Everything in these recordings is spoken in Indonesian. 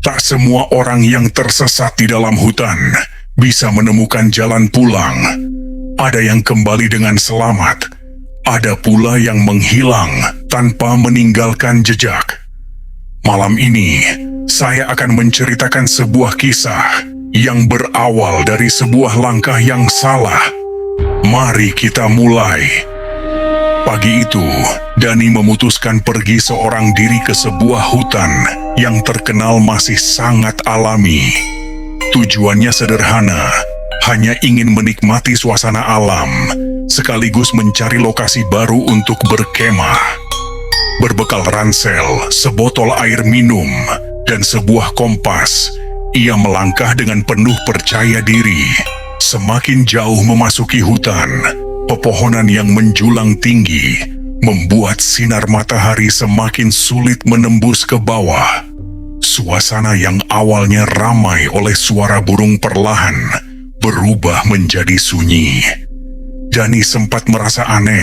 Tak semua orang yang tersesat di dalam hutan bisa menemukan jalan pulang. Ada yang kembali dengan selamat, ada pula yang menghilang tanpa meninggalkan jejak. Malam ini, saya akan menceritakan sebuah kisah yang berawal dari sebuah langkah yang salah. Mari kita mulai. Pagi itu, Dani memutuskan pergi seorang diri ke sebuah hutan yang terkenal masih sangat alami. Tujuannya sederhana, hanya ingin menikmati suasana alam, sekaligus mencari lokasi baru untuk berkemah. Berbekal ransel, sebotol air minum, dan sebuah kompas, ia melangkah dengan penuh percaya diri. Semakin jauh memasuki hutan, pepohonan yang menjulang tinggi membuat sinar matahari semakin sulit menembus ke bawah. Suasana yang awalnya ramai oleh suara burung perlahan berubah menjadi sunyi. Dani sempat merasa aneh,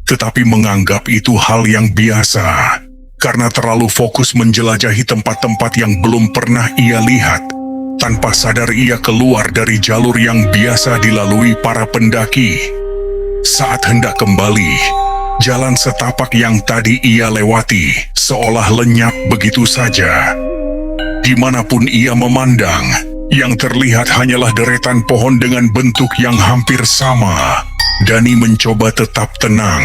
tetapi menganggap itu hal yang biasa karena terlalu fokus menjelajahi tempat-tempat yang belum pernah ia lihat. Tanpa sadar ia keluar dari jalur yang biasa dilalui para pendaki. Saat hendak kembali, jalan setapak yang tadi ia lewati seolah lenyap begitu saja. Dimanapun ia memandang, yang terlihat hanyalah deretan pohon dengan bentuk yang hampir sama. Dani mencoba tetap tenang.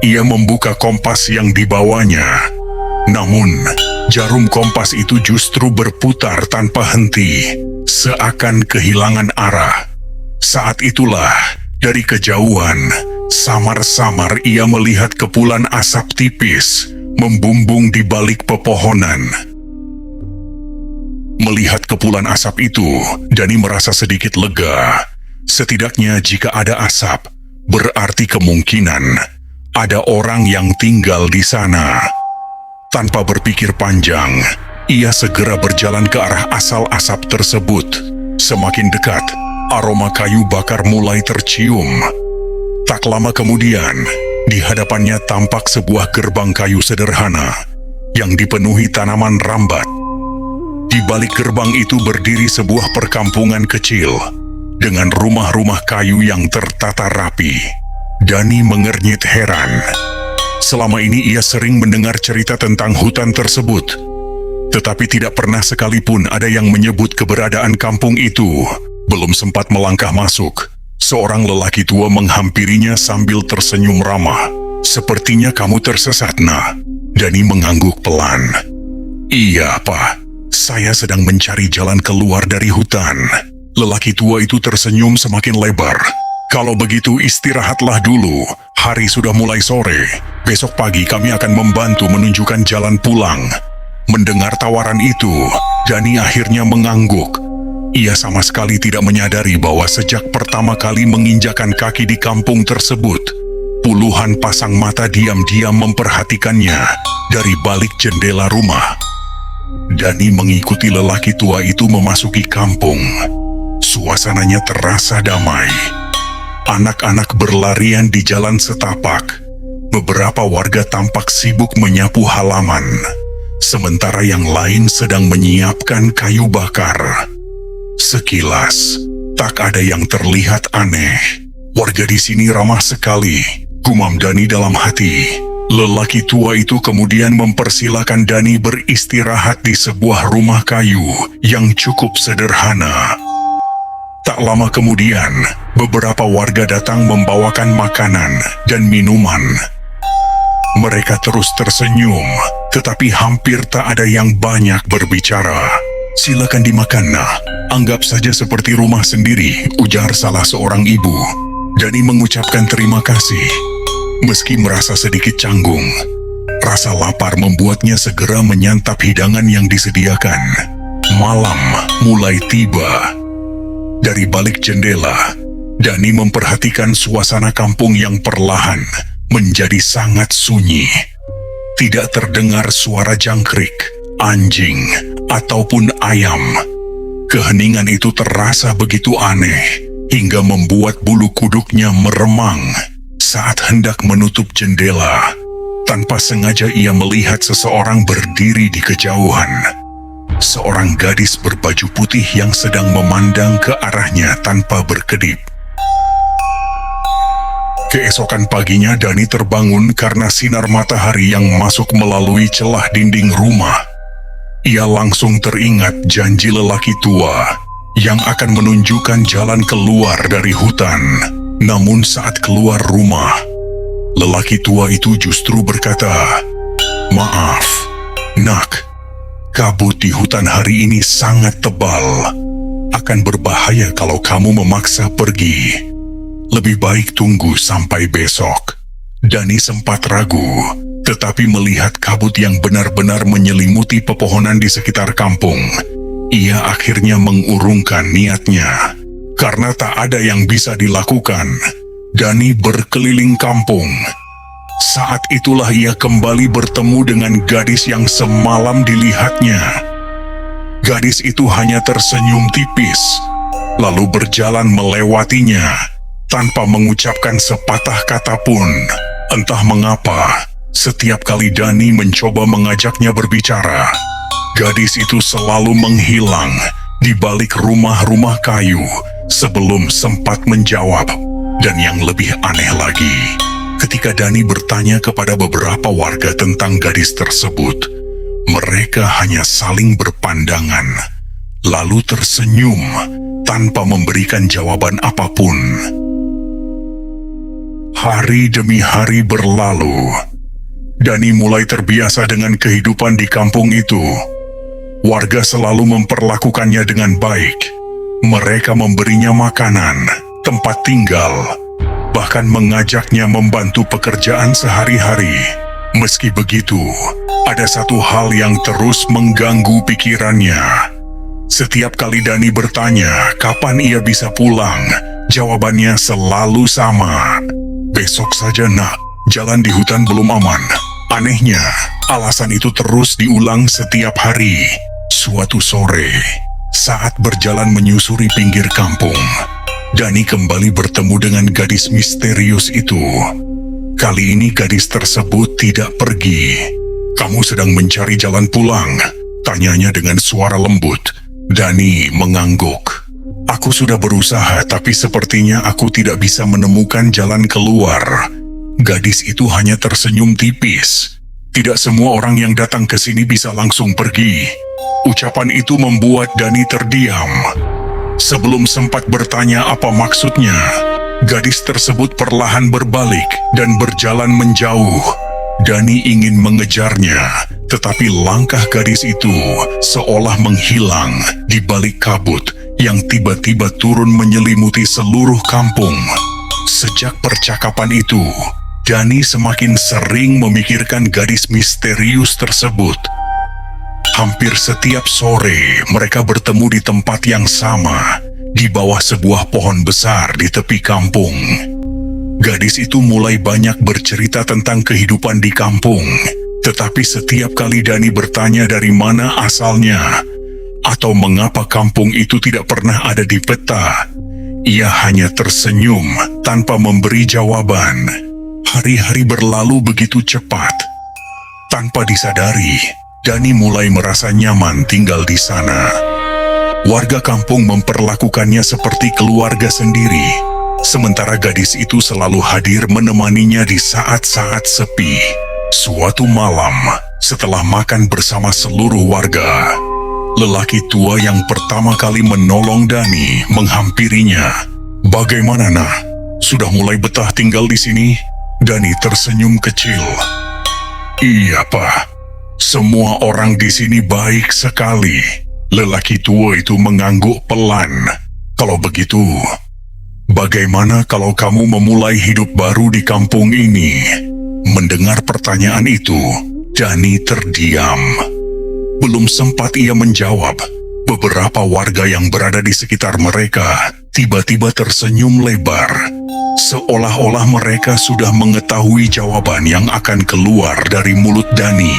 Ia membuka kompas yang dibawanya. Namun, jarum kompas itu justru berputar tanpa henti, seakan kehilangan arah. Saat itulah, dari kejauhan, samar-samar ia melihat kepulan asap tipis membumbung di balik pepohonan. Melihat kepulan asap itu, Dani merasa sedikit lega. Setidaknya jika ada asap, berarti kemungkinan ada orang yang tinggal di sana. Tanpa berpikir panjang, ia segera berjalan ke arah asal asap tersebut. Semakin dekat, aroma kayu bakar mulai tercium. Tak lama kemudian, di hadapannya tampak sebuah gerbang kayu sederhana yang dipenuhi tanaman rambat. Di balik gerbang itu berdiri sebuah perkampungan kecil dengan rumah-rumah kayu yang tertata rapi. Dani mengernyit heran. Selama ini ia sering mendengar cerita tentang hutan tersebut, tetapi tidak pernah sekalipun ada yang menyebut keberadaan kampung itu. Belum sempat melangkah masuk, seorang lelaki tua menghampirinya sambil tersenyum ramah. "Sepertinya kamu tersesat, Nak." Dani mengangguk pelan. "Iya, Pak. Saya sedang mencari jalan keluar dari hutan." Lelaki tua itu tersenyum semakin lebar. "Kalau begitu istirahatlah dulu. Hari sudah mulai sore. Besok pagi kami akan membantu menunjukkan jalan pulang." Mendengar tawaran itu, Dani akhirnya mengangguk. Ia sama sekali tidak menyadari bahwa sejak pertama kali menginjakan kaki di kampung tersebut, puluhan pasang mata diam-diam memperhatikannya dari balik jendela rumah. Dani mengikuti lelaki tua itu memasuki kampung. Suasananya terasa damai. Anak-anak berlarian di jalan setapak. Beberapa warga tampak sibuk menyapu halaman, sementara yang lain sedang menyiapkan kayu bakar. Sekilas, tak ada yang terlihat aneh. "Warga di sini ramah sekali," gumam Dani dalam hati. Lelaki tua itu kemudian mempersilakan Dani beristirahat di sebuah rumah kayu yang cukup sederhana. Tak lama kemudian, beberapa warga datang membawakan makanan dan minuman. Mereka terus tersenyum, tetapi hampir tak ada yang banyak berbicara. "Silakan dimakan, Nak. Anggap saja seperti rumah sendiri," ujar salah seorang ibu. Dani mengucapkan terima kasih. Meski merasa sedikit canggung, rasa lapar membuatnya segera menyantap hidangan yang disediakan. Malam mulai tiba. Dari balik jendela, Dani memperhatikan suasana kampung yang perlahan menjadi sangat sunyi. Tidak terdengar suara jangkrik, anjing, ataupun ayam. Keheningan itu terasa begitu aneh, hingga membuat bulu kuduknya meremang. Saat hendak menutup jendela, tanpa sengaja ia melihat seseorang berdiri di kejauhan. seorang gadis berbaju putih yang sedang memandang ke arahnya tanpa berkedip. Keesokan paginya Dani terbangun karena sinar matahari yang masuk melalui celah dinding rumah. Ia langsung teringat janji lelaki tua yang akan menunjukkan jalan keluar dari hutan. Namun saat keluar rumah, lelaki tua itu justru berkata, "Maaf, nak, kabut di hutan hari ini sangat tebal. Akan berbahaya kalau kamu memaksa pergi. Lebih baik tunggu sampai besok." Dani sempat ragu, tetapi melihat kabut yang benar-benar menyelimuti pepohonan di sekitar kampung, ia akhirnya mengurungkan niatnya. Karena tak ada yang bisa dilakukan, Dani berkeliling kampung. Saat itulah ia kembali bertemu dengan gadis yang semalam dilihatnya. Gadis itu hanya tersenyum tipis, lalu berjalan melewatinya tanpa mengucapkan sepatah kata pun. Entah mengapa, setiap kali Dani mencoba mengajaknya berbicara, gadis itu selalu menghilang di balik rumah-rumah kayu sebelum sempat menjawab. Dan yang lebih aneh lagi, ketika Dani bertanya kepada beberapa warga tentang gadis tersebut, mereka hanya saling berpandangan, lalu tersenyum tanpa memberikan jawaban apapun. Hari demi hari berlalu. Dani mulai terbiasa dengan kehidupan di kampung itu. Warga selalu memperlakukannya dengan baik. Mereka memberinya makanan, tempat tinggal, bahkan mengajaknya membantu pekerjaan sehari-hari. Meski begitu, ada satu hal yang terus mengganggu pikirannya. Setiap kali Dani bertanya kapan ia bisa pulang, jawabannya selalu sama. "Besok saja nak, jalan di hutan belum aman." Anehnya, alasan itu terus diulang setiap hari. Suatu sore, saat berjalan menyusuri pinggir kampung, Dani kembali bertemu dengan gadis misterius itu. Kali ini gadis tersebut tidak pergi. "Kamu sedang mencari jalan pulang?" tanyanya dengan suara lembut. Dani mengangguk. "Aku sudah berusaha, tapi sepertinya aku tidak bisa menemukan jalan keluar." Gadis itu hanya tersenyum tipis. "Tidak semua orang yang datang ke sini bisa langsung pergi." Ucapan itu membuat Dani terdiam. Sebelum sempat bertanya apa maksudnya, gadis tersebut perlahan berbalik dan berjalan menjauh. Dani ingin mengejarnya, tetapi langkah gadis itu seolah menghilang di balik kabut yang tiba-tiba turun menyelimuti seluruh kampung. Sejak percakapan itu, Dani semakin sering memikirkan gadis misterius tersebut. Hampir setiap sore mereka bertemu di tempat yang sama, di bawah sebuah pohon besar di tepi kampung. Gadis itu mulai banyak bercerita tentang kehidupan di kampung, tetapi setiap kali Dani bertanya dari mana asalnya, atau mengapa kampung itu tidak pernah ada di peta, ia hanya tersenyum tanpa memberi jawaban. Hari-hari berlalu begitu cepat. Tanpa disadari, Dani mulai merasa nyaman tinggal di sana. Warga kampung memperlakukannya seperti keluarga sendiri, sementara gadis itu selalu hadir menemaninya di saat-saat sepi. Suatu malam, setelah makan bersama seluruh warga, lelaki tua yang pertama kali menolong Dani menghampirinya. "Bagaimana, Nah? Sudah mulai betah tinggal di sini?" Dani tersenyum kecil. "Iya, Pak. Semua orang di sini baik sekali." Lelaki tua itu mengangguk pelan. "Kalau begitu, bagaimana kalau kamu memulai hidup baru di kampung ini?" Mendengar pertanyaan itu, Dani terdiam. Belum sempat ia menjawab, beberapa warga yang berada di sekitar mereka tiba-tiba tersenyum lebar, seolah-olah mereka sudah mengetahui jawaban yang akan keluar dari mulut Dani.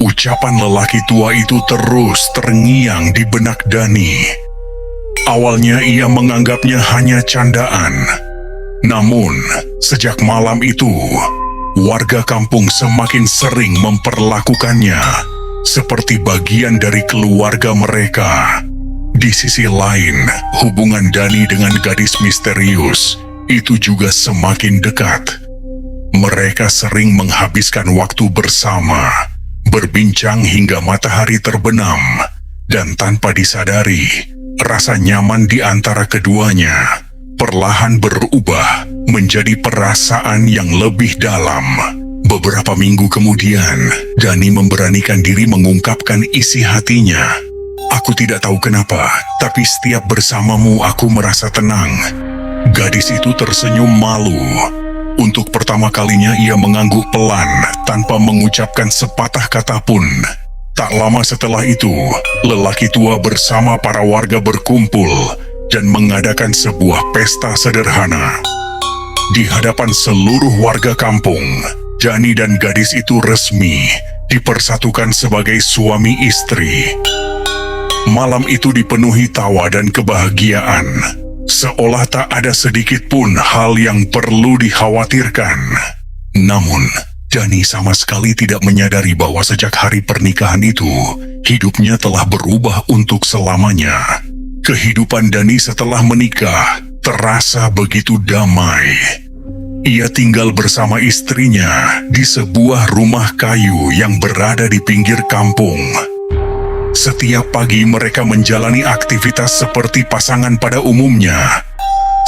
Ucapan lelaki tua itu terus terngiang di benak Dani. Awalnya ia menganggapnya hanya candaan. Namun, sejak malam itu, warga kampung semakin sering memperlakukannya seperti bagian dari keluarga mereka. Di sisi lain, hubungan Dani dengan gadis misterius itu juga semakin dekat. Mereka sering menghabiskan waktu bersama, berbincang hingga matahari terbenam, dan tanpa disadari, rasa nyaman di antara keduanya perlahan berubah menjadi perasaan yang lebih dalam. Beberapa minggu kemudian, Dani memberanikan diri mengungkapkan isi hatinya. Aku tidak tahu kenapa, tapi setiap bersamamu aku merasa tenang. Gadis itu tersenyum malu. Untuk pertama kalinya ia mengangguk pelan tanpa mengucapkan sepatah kata pun. Tak lama setelah itu, lelaki tua bersama para warga berkumpul dan mengadakan sebuah pesta sederhana. Di hadapan seluruh warga kampung, Dani dan gadis itu resmi dipersatukan sebagai suami istri. Malam itu dipenuhi tawa dan kebahagiaan, seolah tak ada sedikit pun hal yang perlu dikhawatirkan. Namun, Dani sama sekali tidak menyadari bahwa sejak hari pernikahan itu, hidupnya telah berubah untuk selamanya. Kehidupan Dani setelah menikah terasa begitu damai. Ia tinggal bersama istrinya di sebuah rumah kayu yang berada di pinggir kampung. Setiap pagi mereka menjalani aktivitas seperti pasangan pada umumnya.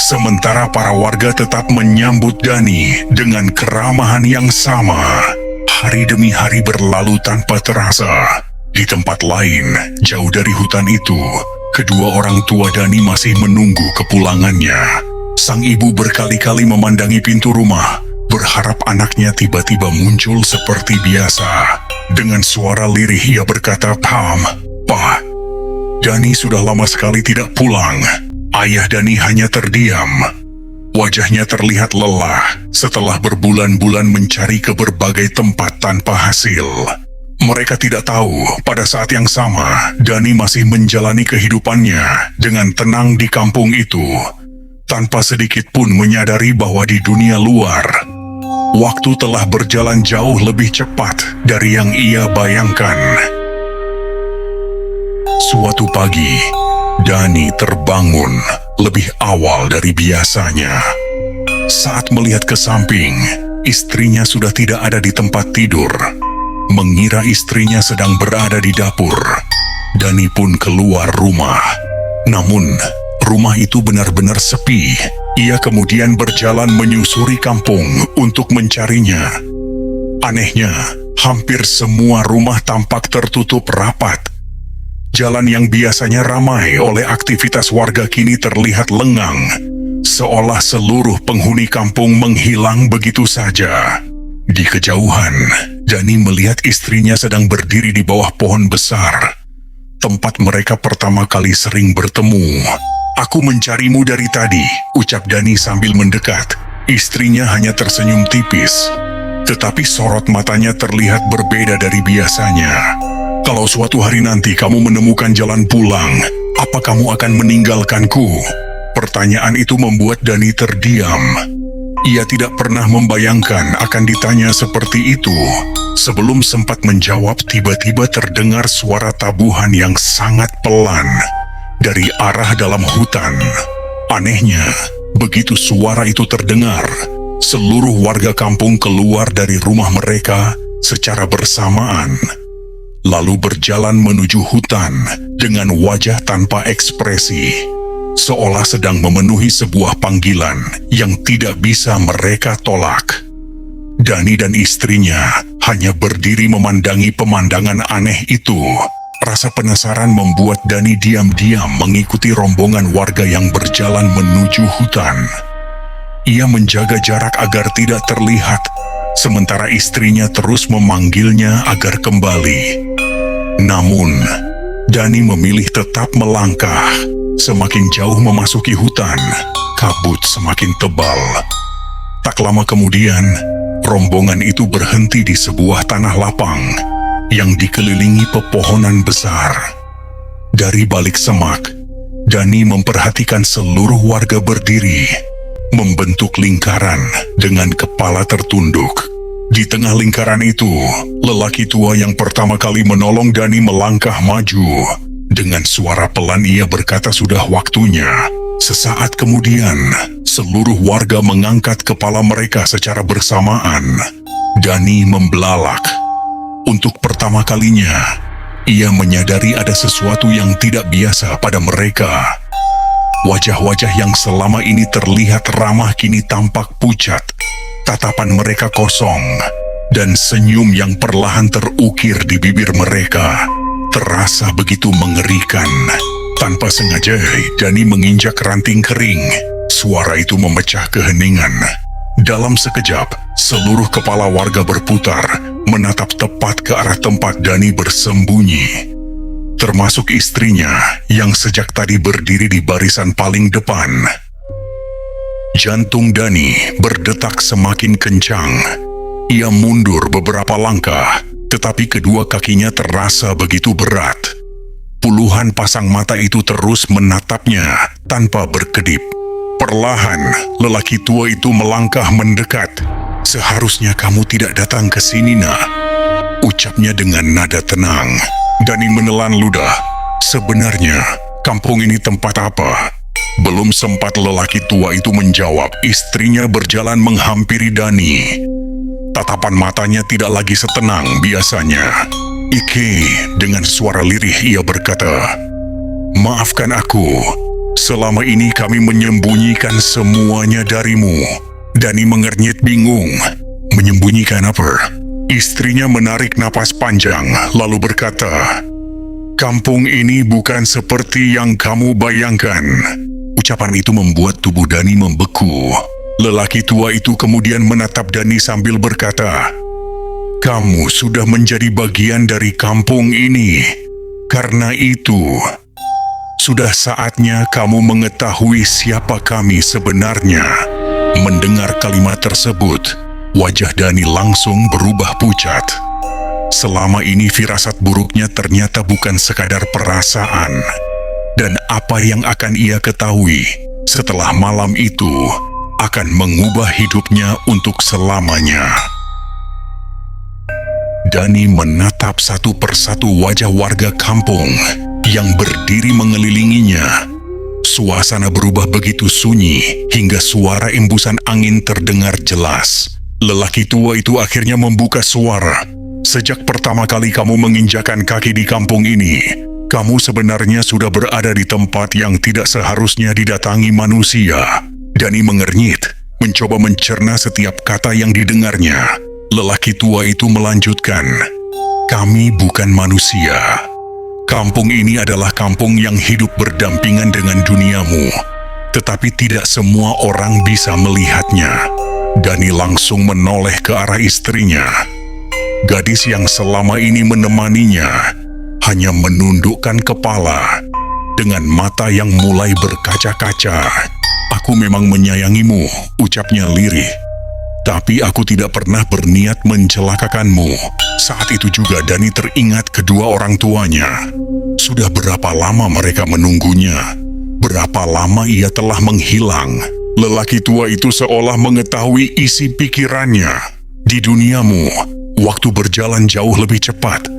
Sementara para warga tetap menyambut Dani dengan keramahan yang sama. Hari demi hari berlalu tanpa terasa. Di tempat lain, jauh dari hutan itu, kedua orang tua Dani masih menunggu kepulangannya. Sang ibu berkali-kali memandangi pintu rumah, berharap anaknya tiba-tiba muncul seperti biasa. Dengan suara lirih ia berkata, "Pa, Dani sudah lama sekali tidak pulang." Ayah Dani hanya terdiam. Wajahnya terlihat lelah setelah berbulan-bulan mencari ke berbagai tempat tanpa hasil. Mereka tidak tahu pada saat yang sama Dani masih menjalani kehidupannya dengan tenang di kampung itu, tanpa sedikit pun menyadari bahwa di dunia luar, waktu telah berjalan jauh lebih cepat dari yang ia bayangkan. Suatu pagi, Dani terbangun lebih awal dari biasanya. Saat melihat ke samping, istrinya sudah tidak ada di tempat tidur. Mengira istrinya sedang berada di dapur, Dani pun keluar rumah. Namun, rumah itu benar-benar sepi. Ia kemudian berjalan menyusuri kampung untuk mencarinya. Anehnya, hampir semua rumah tampak tertutup rapat. Jalan yang biasanya ramai oleh aktivitas warga kini terlihat lengang, seolah seluruh penghuni kampung menghilang begitu saja. Di kejauhan, Dani melihat istrinya sedang berdiri di bawah pohon besar, tempat mereka pertama kali sering bertemu. "Aku mencarimu dari tadi," ucap Dani sambil mendekat. Istrinya hanya tersenyum tipis, tetapi sorot matanya terlihat berbeda dari biasanya. "Kalau suatu hari nanti kamu menemukan jalan pulang, apa kamu akan meninggalkanku?" Pertanyaan itu membuat Dani terdiam. Ia tidak pernah membayangkan akan ditanya seperti itu. Sebelum sempat menjawab, tiba-tiba terdengar suara tabuhan yang sangat pelan dari arah dalam hutan. Anehnya, begitu suara itu terdengar, seluruh warga kampung keluar dari rumah mereka secara bersamaan, lalu berjalan menuju hutan dengan wajah tanpa ekspresi, seolah sedang memenuhi sebuah panggilan yang tidak bisa mereka tolak. Dani dan istrinya hanya berdiri memandangi pemandangan aneh itu. Rasa penasaran membuat Dani diam-diam mengikuti rombongan warga yang berjalan menuju hutan. Ia menjaga jarak agar tidak terlihat, sementara istrinya terus memanggilnya agar kembali. Namun, Dani memilih tetap melangkah. Semakin jauh memasuki hutan, kabut semakin tebal. Tak lama kemudian, rombongan itu berhenti di sebuah tanah lapang yang dikelilingi pepohonan besar. Dari balik semak, Dani memperhatikan seluruh warga berdiri, membentuk lingkaran dengan kepala tertunduk. Di tengah lingkaran itu, lelaki tua yang pertama kali menolong Dani melangkah maju. Dengan suara pelan ia berkata sudah waktunya. Sesaat kemudian, seluruh warga mengangkat kepala mereka secara bersamaan. Dani membelalak. Untuk pertama kalinya, ia menyadari ada sesuatu yang tidak biasa pada mereka. Wajah-wajah yang selama ini terlihat ramah kini tampak pucat. Tatapan mereka kosong, dan senyum yang perlahan terukir di bibir mereka terasa begitu mengerikan. Tanpa sengaja, Dani menginjak ranting kering. Suara itu memecah keheningan. Dalam sekejap, seluruh kepala warga berputar, menatap tepat ke arah tempat Dani bersembunyi. Termasuk istrinya yang sejak tadi berdiri di barisan paling depan. Jantung Dani berdetak semakin kencang. Ia mundur beberapa langkah, tetapi kedua kakinya terasa begitu berat. Puluhan pasang mata itu terus menatapnya tanpa berkedip. Perlahan, lelaki tua itu melangkah mendekat. "Seharusnya kamu tidak datang ke sini, nak," ucapnya dengan nada tenang. Dani menelan ludah. Sebenarnya, kampung ini tempat apa? Belum sempat lelaki tua itu menjawab, istrinya berjalan menghampiri Dani. Tatapan matanya tidak lagi setenang biasanya. "Iki," dengan suara lirih ia berkata, "maafkan aku. Selama ini kami menyembunyikan semuanya darimu." Dani mengernyit bingung. "Menyembunyikan apa?" Istrinya menarik napas panjang lalu berkata, "Kampung ini bukan seperti yang kamu bayangkan." Ucapan itu membuat tubuh Dani membeku. Lelaki tua itu kemudian menatap Dani sambil berkata, "Kamu sudah menjadi bagian dari kampung ini. Karena itu, sudah saatnya kamu mengetahui siapa kami sebenarnya." Mendengar kalimat tersebut, wajah Dani langsung berubah pucat. Selama ini firasat buruknya ternyata bukan sekadar perasaan. Dan apa yang akan ia ketahui setelah malam itu akan mengubah hidupnya untuk selamanya. Dani menatap satu persatu wajah warga kampung yang berdiri mengelilinginya. Suasana berubah begitu sunyi hingga suara embusan angin terdengar jelas. Lelaki tua itu akhirnya membuka suara. "Sejak pertama kali kamu menginjakan kaki di kampung ini, kamu sebenarnya sudah berada di tempat yang tidak seharusnya didatangi manusia." Dani mengernyit, mencoba mencerna setiap kata yang didengarnya. Lelaki tua itu melanjutkan, "Kami bukan manusia. Kampung ini adalah kampung yang hidup berdampingan dengan duniamu. Tetapi tidak semua orang bisa melihatnya." Dani langsung menoleh ke arah istrinya. Gadis yang selama ini menemaninya hanya menundukkan kepala dengan mata yang mulai berkaca-kaca. "Aku memang menyayangimu," ucapnya lirih. "Tapi aku tidak pernah berniat mencelakakanmu." Saat itu juga Dani teringat kedua orang tuanya. Sudah berapa lama mereka menunggunya? Berapa lama ia telah menghilang? Lelaki tua itu seolah mengetahui isi pikirannya. "Di duniamu, waktu berjalan jauh lebih cepat.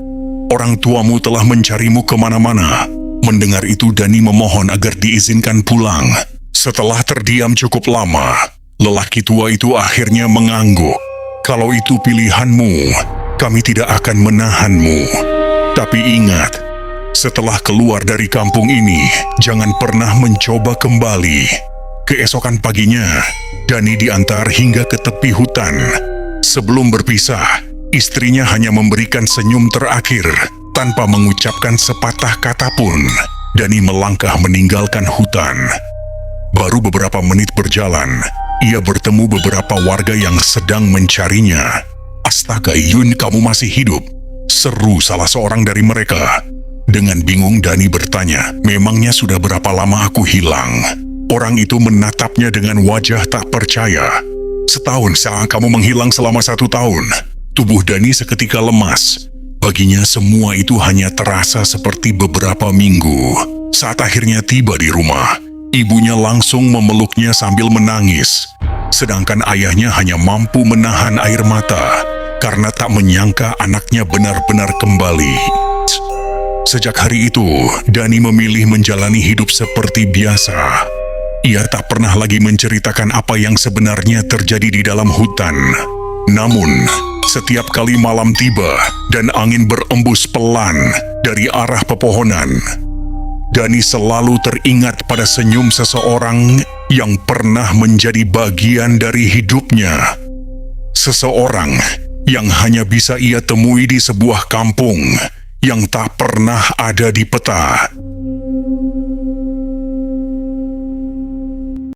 Orang tuamu telah mencarimu kemana-mana." Mendengar itu Dani memohon agar diizinkan pulang. Setelah terdiam cukup lama, lelaki tua itu akhirnya mengangguk. "Kalau itu pilihanmu, kami tidak akan menahanmu. Tapi ingat, setelah keluar dari kampung ini, jangan pernah mencoba kembali." Keesokan paginya, Dani diantar hingga ke tepi hutan. Sebelum berpisah, istrinya hanya memberikan senyum terakhir. Tanpa mengucapkan sepatah kata pun, Dani melangkah meninggalkan hutan. Baru beberapa menit berjalan, ia bertemu beberapa warga yang sedang mencarinya. "Astaga, Yun, kamu masih hidup?" seru salah seorang dari mereka. Dengan bingung Dani bertanya, "Memangnya sudah berapa lama aku hilang?" Orang itu menatapnya dengan wajah tak percaya. "Setahun saat kamu menghilang selama 1 tahun. Tubuh Dani seketika lemas. Baginya semua itu hanya terasa seperti beberapa minggu. Saat akhirnya tiba di rumah, ibunya langsung memeluknya sambil menangis. Sedangkan ayahnya hanya mampu menahan air mata. karena tak menyangka anaknya benar-benar kembali. Sejak hari itu, Dani memilih menjalani hidup seperti biasa. Ia tak pernah lagi menceritakan apa yang sebenarnya terjadi di dalam hutan. Namun, setiap kali malam tiba dan angin berembus pelan dari arah pepohonan, Dani selalu teringat pada senyum seseorang yang pernah menjadi bagian dari hidupnya. Seseorang yang hanya bisa ia temui di sebuah kampung yang tak pernah ada di peta.